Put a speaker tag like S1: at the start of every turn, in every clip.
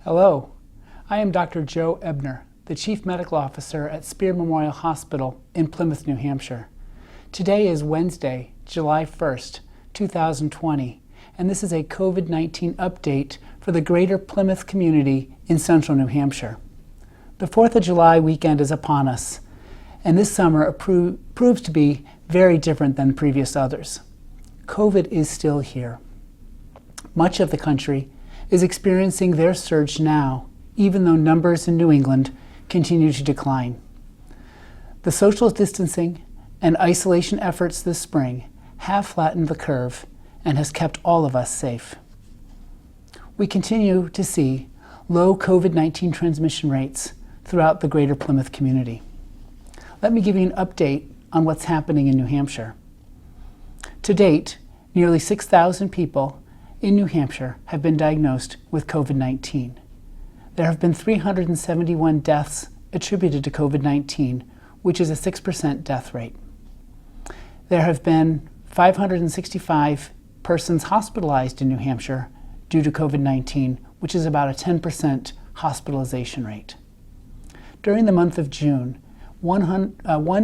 S1: Hello, I am Dr. Joe Ebner, the Chief Medical Officer at Speare Memorial Hospital in Plymouth, New Hampshire. Today is Wednesday, July 1st, 2020, and this is a COVID-19 update for the greater Plymouth community in central New Hampshire. The 4th of July weekend is upon us, and this summer proves to be very different than previous others. COVID is still here. Much of the country is experiencing their surge now, even though numbers in New England continue to decline. The social distancing and isolation efforts this spring have flattened the curve and has kept all of us safe. We continue to see low COVID-19 transmission rates throughout the greater Plymouth community. Let me give you an update on what's happening in New Hampshire. To date, nearly 6,000 people in New Hampshire have been diagnosed with COVID-19. There have been 371 deaths attributed to COVID-19, which is a 6% death rate. There have been 565 persons hospitalized in New Hampshire due to COVID-19, which is about a 10% hospitalization rate. During the month of June, 1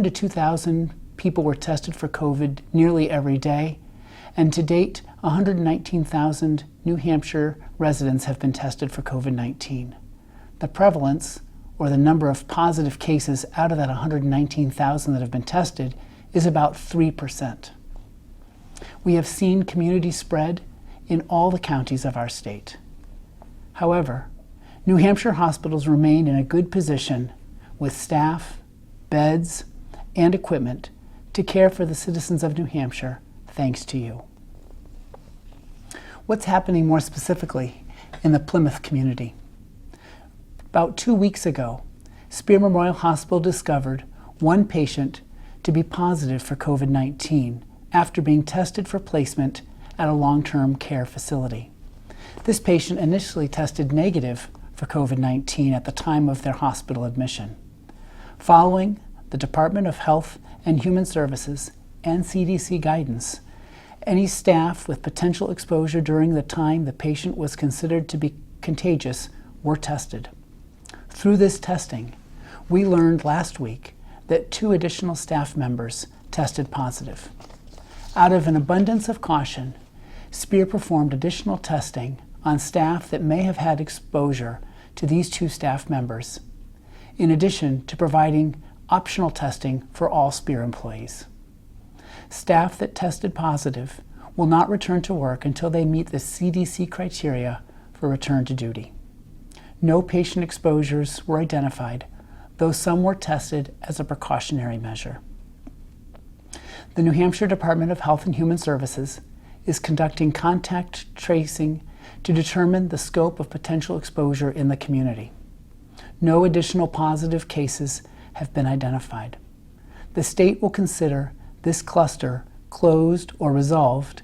S1: to 2,000 people were tested for COVID nearly every day, and to date, 119,000 New Hampshire residents have been tested for COVID-19. The prevalence, or the number of positive cases out of that 119,000 that have been tested, is about 3%. We have seen community spread in all the counties of our state. However, New Hampshire hospitals remain in a good position with staff, beds, and equipment to care for the citizens of New Hampshire, thanks to you. What's happening more specifically in the Plymouth community? About 2 weeks ago, Speare Memorial Hospital discovered one patient to be positive for COVID-19 after being tested for placement at a long-term care facility. This patient initially tested negative for COVID-19 at the time of their hospital admission. Following the Department of Health and Human Services and CDC guidance, any staff with potential exposure during the time the patient was considered to be contagious were tested. Through this testing, we learned last week that 2 additional staff members tested positive. Out of an abundance of caution, Speare performed additional testing on staff that may have had exposure to these 2 staff members, in addition to providing optional testing for all Speare employees. Staff that tested positive will not return to work until they meet the CDC criteria for return to duty. No patient exposures were identified, though some were tested as a precautionary measure. The New Hampshire Department of Health and Human Services is conducting contact tracing to determine the scope of potential exposure in the community. No additional positive cases have been identified. The state will consider this cluster closed or resolved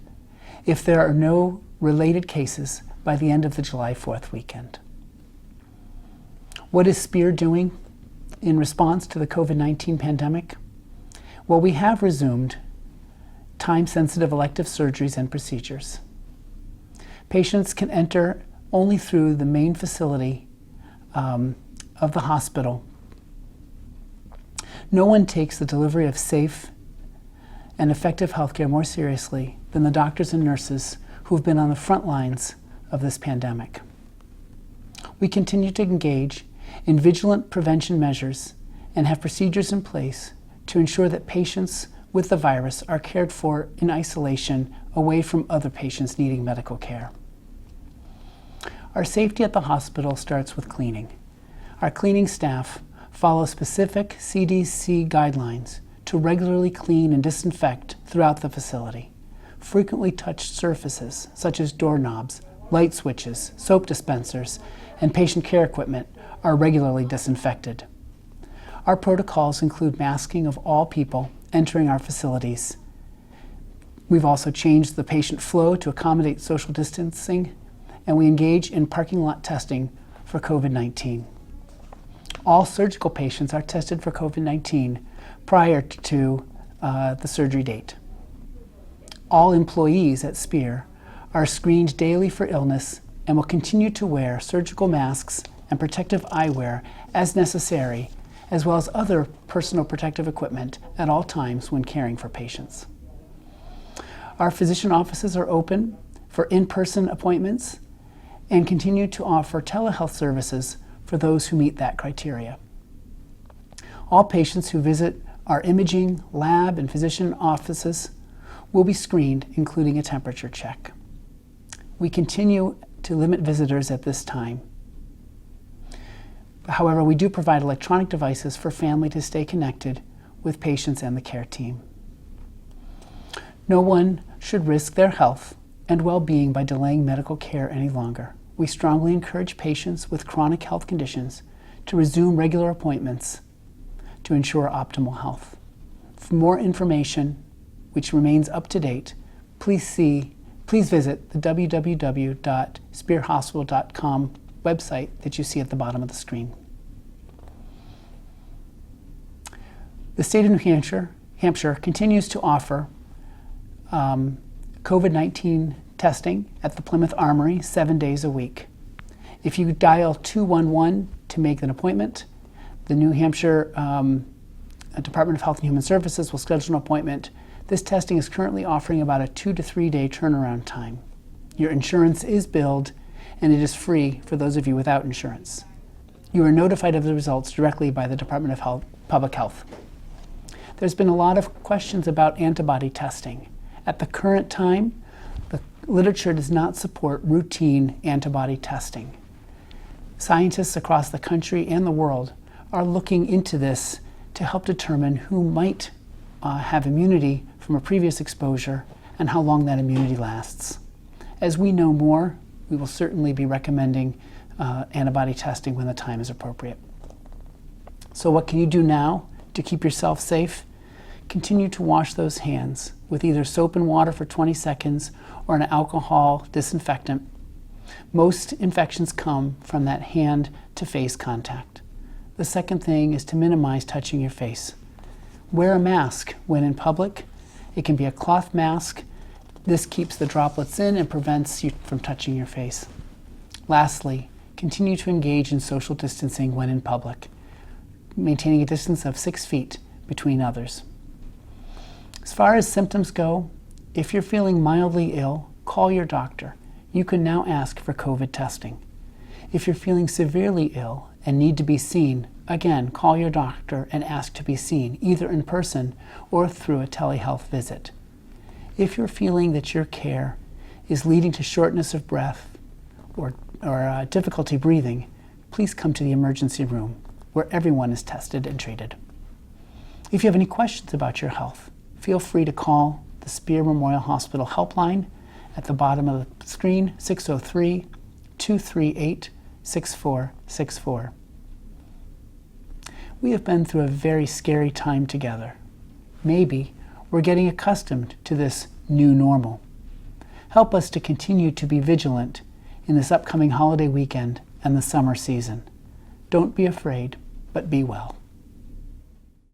S1: if there are no related cases by the end of the July 4th weekend. What is Speare doing in response to the COVID-19 pandemic? Well, we have resumed time-sensitive elective surgeries and procedures. Patients can enter only through the main facility of the hospital. No one takes the delivery of safe and effective healthcare more seriously than the doctors and nurses who've been on the front lines of this pandemic. We continue to engage in vigilant prevention measures and have procedures in place to ensure that patients with the virus are cared for in isolation away from other patients needing medical care. Our safety at the hospital starts with cleaning. Our cleaning staff follow specific CDC guidelines to regularly clean and disinfect throughout the facility. Frequently touched surfaces, such as doorknobs, light switches, soap dispensers, and patient care equipment are regularly disinfected. Our protocols include masking of all people entering our facilities. We've also changed the patient flow to accommodate social distancing, and we engage in parking lot testing for COVID-19. All surgical patients are tested for COVID-19 prior to the surgery date. All employees at Speare are screened daily for illness and will continue to wear surgical masks and protective eyewear as necessary, as well as other personal protective equipment at all times when caring for patients. Our physician offices are open for in-person appointments and continue to offer telehealth services for those who meet that criteria. All patients who visit our imaging, lab, and physician offices will be screened, including a temperature check. We continue to limit visitors at this time. However, we do provide electronic devices for family to stay connected with patients and the care team. No one should risk their health and well-being by delaying medical care any longer. We strongly encourage patients with chronic health conditions to resume regular appointments to ensure optimal health. For more information, which remains up to date, please visit the www.spearehospital.com website that you see at the bottom of the screen. The state of New Hampshire continues to offer COVID-19 testing at the Plymouth Armory 7 days a week. If you dial 211 to make an appointment, the New Hampshire Department of Health and Human Services will schedule an appointment. This testing is currently offering about a 2 to 3 day turnaround time. Your insurance is billed and it is free for those of you without insurance. You are notified of the results directly by the Department of Public Health. There's been a lot of questions about antibody testing. At the current time, the literature does not support routine antibody testing. Scientists across the country and the world are looking into this to help determine who might have immunity from a previous exposure and how long that immunity lasts. As we know more, we will certainly be recommending antibody testing when the time is appropriate. So what can you do now to keep yourself safe? Continue to wash those hands with either soap and water for 20 seconds or an alcohol disinfectant. Most infections come from that hand-to-face contact. The second thing is to minimize touching your face. Wear a mask when in public. It can be a cloth mask. This keeps the droplets in and prevents you from touching your face. Lastly, continue to engage in social distancing when in public, maintaining a distance of 6 feet between others. As far as symptoms go, if you're feeling mildly ill, call your doctor. You can now ask for COVID testing. If you're feeling severely ill and need to be seen, again, call your doctor and ask to be seen, either in person or through a telehealth visit. If you're feeling that your care is leading to shortness of breath or difficulty breathing, please come to the emergency room where everyone is tested and treated. If you have any questions about your health, feel free to call the Speare Memorial Hospital helpline at the bottom of the screen, 603-238-6464. We have been through a very scary time together. Maybe we're getting accustomed to this new normal. Help us to continue to be vigilant in this upcoming holiday weekend and the summer season. Don't be afraid, but be well.